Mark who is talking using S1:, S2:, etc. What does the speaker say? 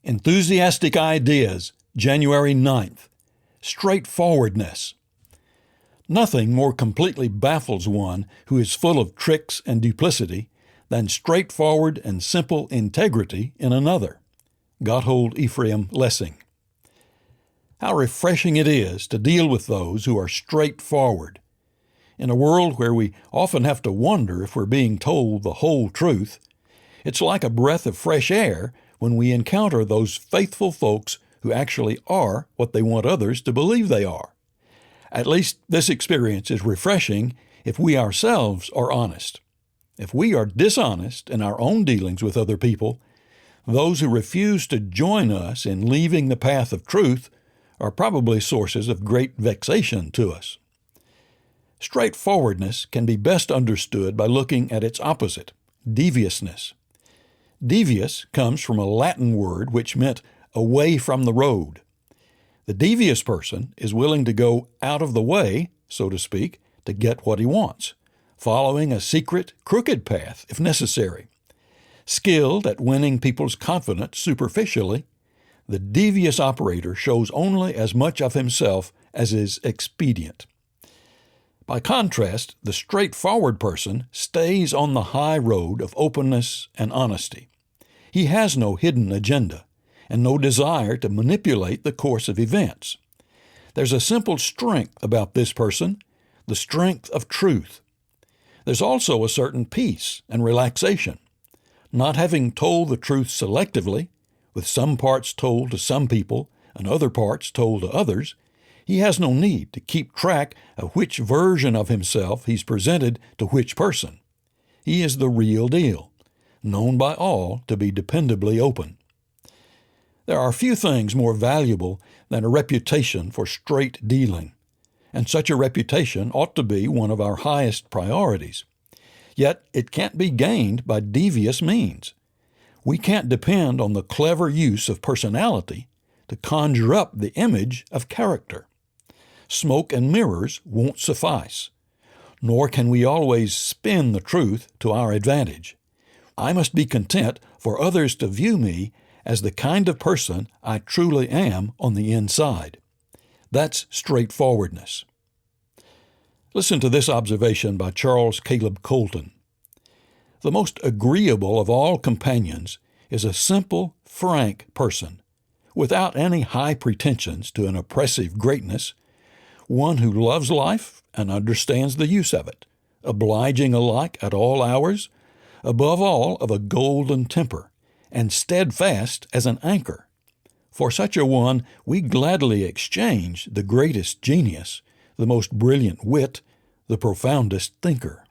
S1: Enthusiastic ideas, January 9th. Straightforwardness. Nothing more completely baffles one who is full of tricks and duplicity than straightforward and simple integrity in another. Gotthold Ephraim Lessing. How refreshing it is to deal with those who are straightforward. In a world where we often have to wonder if we're being told the whole truth, it's like a breath of fresh air when we encounter those faithful folks who actually are what they want others to believe they are. At least this experience is refreshing if we ourselves are honest. If we are dishonest in our own dealings with other people, those who refuse to join us in leaving the path of truth are probably sources of great vexation to us. Straightforwardness can be best understood by looking at its opposite, deviousness. Devious comes from a Latin word which meant away from the road. The devious person is willing to go out of the way, so to speak, to get what he wants, following a secret, crooked path if necessary. Skilled at winning people's confidence superficially, the devious operator shows only as much of himself as is expedient. By contrast, the straightforward person stays on the high road of openness and honesty. He has no hidden agenda and no desire to manipulate the course of events. There's a simple strength about this person, the strength of truth. There's also a certain peace and relaxation. Not having told the truth selectively, with some parts told to some people and other parts told to others, he has no need to keep track of which version of himself he's presented to which person. He is the real deal, known by all to be dependably open. There are few things more valuable than a reputation for straight dealing, and such a reputation ought to be one of our highest priorities. Yet it can't be gained by devious means. We can't depend on the clever use of personality to conjure up the image of character. Smoke and mirrors won't suffice, nor can we always spin the truth to our advantage. I must be content for others to view me as the kind of person I truly am on the inside. That's straightforwardness. Listen to this observation by Charles Caleb Colton. The most agreeable of all companions is a simple, frank person, without any high pretensions to an oppressive greatness, one who loves life and understands the use of it, obliging alike at all hours, above all of a golden temper, and steadfast as an anchor. For such a one we gladly exchange the greatest genius, the most brilliant wit, the profoundest thinker.